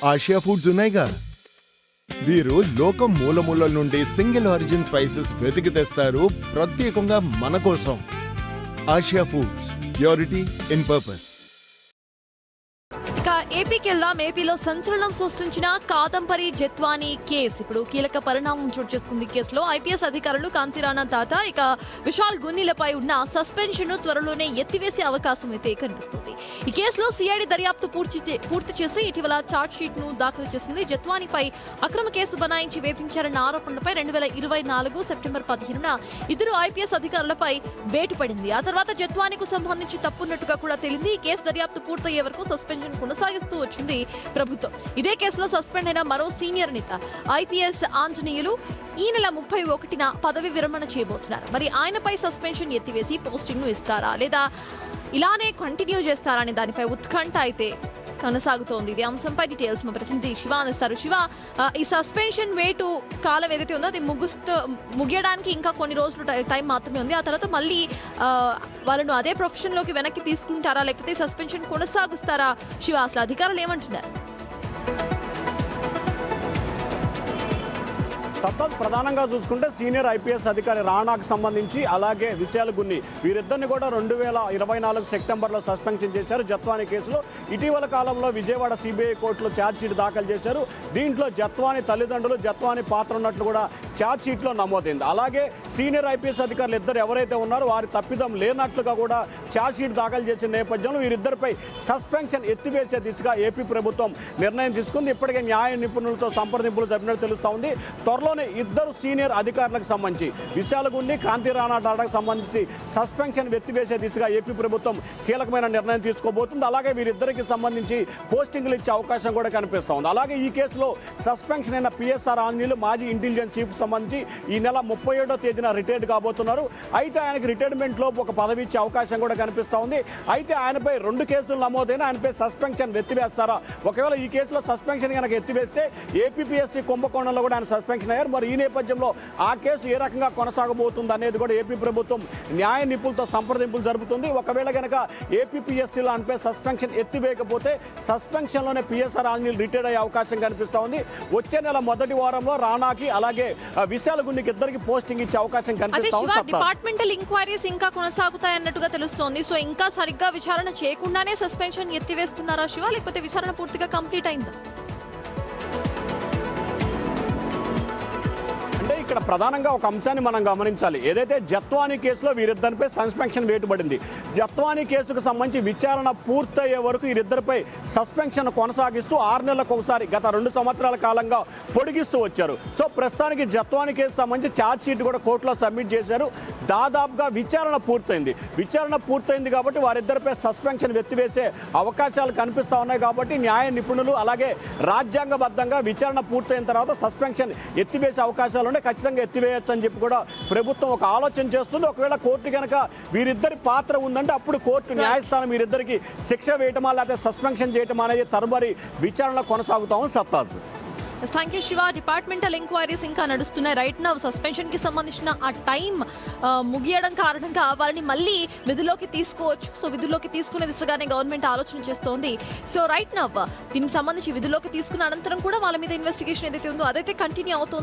Asia foods ఉన్నాయిగా. వీరు లోకం మూలమూలల నుండి సింగిల్ ఆరిజిన్ స్పైసెస్ వెతికి తెస్తారు ప్రత్యేకంగా మన కోసం. Asia foods, purity in purpose. ఏపీకి వెళ్దాం. ఏపీలో సంచలనం సృష్టించిన కాదంబరి జత్వానీ కేసు ఇప్పుడు కీలక పరిణామం చోటు చేసుకుంది. కేసులో ఐపీఎస్ అధికారులు కాంతిరాణా తాత ఇక విశాల్ గున్నీలపై ఉన్న సస్పెన్షన్ ను త్వరలోనే ఎత్తివేసే అవకాశం అయితే కనిపిస్తుంది. ఈ కేసులో సిఐడి దర్యాప్తు పూర్తి చేసి ఇటీవల ఛార్జ్ షీట్ ను దాఖలు చేసింది. జత్వానీపై అక్రమ కేసు బనాయించి వేధించారన్న ఆరోపణలపై 2024 సెప్టెంబర్ 15న ఇద్దరు ఐపీఎస్ అధికారులపై వేటు పడింది. ఆ తర్వాత జత్వానీకు సంబంధించి తప్పున్నట్టుగా కూడా తేలింది. ఈ కేసు దర్యాప్తు పూర్తయ్యే వరకు సస్పెన్షన్ కొనసాగిస్తూ వచ్చింది ప్రభుత్వం. ఇదే కేసులో సస్పెండ్ అయిన మరో సీనియర్ నేత ఐపీఎస్ ఆంజనేయులు ఈ నెల 31న పదవి విరమణ చేయబోతున్నారు. మరి ఆయనపై సస్పెన్షన్ ఎత్తివేసి పోస్టింగ్ ను ఇస్తారా లేదా ఇలానే కంటిన్యూ చేస్తారా అనే దానిపై ఉత్కంఠ అయితే కొనసాగుతోంది. ఇది అంశంపై డీటెయిల్స్ మా ప్రతినిధి శివ అందిస్తారు. శివ, ఈ సస్పెన్షన్ వేటు కాలం ఏదైతే ఉందో అది ముగియడానికి ఇంకా కొన్ని రోజులు టైం మాత్రమే ఉంది. ఆ తర్వాత మళ్ళీ వాళ్ళను అదే ప్రొఫెషన్ లోకి వెనక్కి తీసుకుంటారా లేకపోతే సస్పెన్షన్ కొనసాగిస్తారా? శివ, అసలు అధికారులు ఏమంటున్నారు? ప్రధానంగా చూసుకుంటే సీనియర్ ఐపీఎస్ అధికారి రాణాకు సంబంధించి అలాగే విశాల్ గున్ని వీరిద్దరిని కూడా 2024 సెప్టెంబర్లో సస్పెన్షన్ చేశారు జత్వానీ కేసులో. ఇటీవల కాలంలో విజయవాడ సిబిఐ కోర్టులో ఛార్జ్షీట్ దాఖలు చేశారు. దీంట్లో జత్వానీ తల్లిదండ్రులు, జత్వానీ పాత్ర ఉన్నట్లు కూడా ఛార్జ్షీట్లో నమోదైంది. అలాగే సీనియర్ ఐపీఎస్ అధికారులు ఇద్దరు ఎవరైతే ఉన్నారో వారి తప్పిదం లేనట్లుగా కూడా ఛార్జ్షీట్ దాఖలు చేసిన నేపథ్యంలో వీరిద్దరిపై సస్పెన్షన్ ఎత్తివేసే దిశగా ఏపీ ప్రభుత్వం నిర్ణయం తీసుకుంది. ఇప్పటికే న్యాయ నిపుణులతో సంప్రదింపులు జరిపినట్టు తెలుస్తూ ఉంది. త్వరలోనే ఇద్దరు సీనియర్ అధికారులకు సంబంధించి విశాల్ గున్ని, కాంతిరాణా టాటాకు సంబంధించి సస్పెన్షన్ ఎత్తివేసే దిశగా ఏపీ ప్రభుత్వం కీలకమైన నిర్ణయం తీసుకోబోతుంది. అలాగే వీరిద్దరికి సంబంధించి పోస్టింగ్లు ఇచ్చే అవకాశం కూడా కనిపిస్తూ ఉంది. అలాగే ఈ కేసులో సస్పెన్షన్ అయిన పిఎస్ఆర్ ఆంజనేయులు మాజీ ఇంటెలిజెన్స్ చీఫ్ సంబంధించి ఈ నెల 37వ తేదీన రిటైర్డ్ కాబోతున్నారు. అయితే ఆయనకి రిటైర్మెంట్ లో ఒక పదవి ఇచ్చే అవకాశం కూడా కనిపిస్తూ ఉంది. అయితే ఆయనపై 2 కేసులు నమోదైన ఆయనపై సస్పెన్షన్ ఎత్తివేస్తారా? ఒకవేళ ఈ కేసులో సస్పెన్షన్ కనుక ఎత్తివేస్తే ఏపీపీఎస్సీ కుంభకోణంలో కూడా ఆయన సస్పెన్షన్ అయ్యారు. మరి ఈ నేపథ్యంలో ఆ కేసు ఏ రకంగా కొనసాగబోతుంది అనేది కూడా ఏపీ ప్రభుత్వం న్యాయ నిపుణులతో సంప్రదింపులు జరుపుతుంది. ఒకవేళ కనుక ఏపీపీఎస్సీలో ఆయనపై సస్పెన్షన్ ఎత్తివేయకపోతే సస్పెన్షన్లోనే పిఎస్ఆర్ ఆంజనేయులు రిటైర్ అయ్యే అవకాశం కనిపిస్తూ ఉంది. వచ్చే నెల మొదటి వారంలో రాణాకి అలాగే విశాల్ గున్నికి ఇద్దరికి పోస్టింగ్ ఇచ్చే అవకాశం కనిపిస్తూ ఉంది. డిపార్ట్మెంటల్ ఎంక్వైరీస్ ఇంకా కొనసాగుతాయన్నట్టుగా తెలుస్తోంది. సో ఇంకా సరిగ్గా విచారణ చేయకుండానే సస్పెన్షన్ ఎత్తివేస్తున్నారా శివ, లేకపోతే విచారణ పూర్తిగా కంప్లీట్ అయిందా? అంటే ఇక్కడ ప్రధానంగా ఒక అంశాన్ని మనం గమనించాలి. ఏదైతే జత్వానీ కేసులో వీరిద్దరిపై సస్పెన్షన్ వేటుపడింది. జత్వానీ కేసుకు సంబంధించి విచారణ పూర్తయ్యే వరకు వీరిద్దరిపై సస్పెన్షన్ కొనసాగిస్తూ 6 నెలలకు ఒకసారి గత 2 సంవత్సరాల కాలంగా పొడిగిస్తూ వచ్చారు. సో ప్రస్తుతానికి జత్వానీ కేసు సంబంధించి ఛార్జ్ షీట్ కూడా కోర్టులో సబ్మిట్ చేశారు. దాదాపుగా విచారణ పూర్తయింది కాబట్టి వారిద్దరిపై సస్పెన్షన్ ఎత్తివేసే అవకాశాలు కనిపిస్తూ ఉన్నాయి. కాబట్టి న్యాయ నిపుణులు అలాగే రాజ్యాంగబద్ధంగా విచారణ పూర్తయిన తర్వాత సస్పెన్షన్ ఎత్తివేసే అవకాశాలు ఖచ్చితంగా ఎత్తివేయచ్చు అని చెప్పి కూడా ప్రభుత్వం ఒక ఆలోచన చేస్తుంది. ఒకవేళ కోర్టు కనుక వీరిద్దరి పాత్ర ఉందంటే అప్పుడు కోర్టు న్యాయస్థానం వీరిద్దరికి శిక్ష వేయటమా లేకపోతే సస్పెన్షన్ చేయటమా అనేది తదుపరి విచారణ కొనసాగుతామని సత్తాజ్. Thank you Shiva. Departmental enquiries ఇంకా నడుస్తున్నాయి. రైట్ నౌ సస్పెన్షన్ కి సంబంధించిన ఆ టైం ముగియడం కారణంగా వారిని మళ్ళీ విధుల్లోకి తీసుకోవచ్చు. సో విధుల్లోకి తీసుకునే దిశగానే గవర్నమెంట్ ఆలోచన చేస్తోంది. సో రైట్ నౌ దీనికి సంబంధించి విధుల్లోకి తీసుకున్న అనంతరం కూడా వాళ్ళ మీద ఇన్వెస్టిగేషన్ ఏదైతే ఉందో అదైతే కంటిన్యూ అవుతోంది.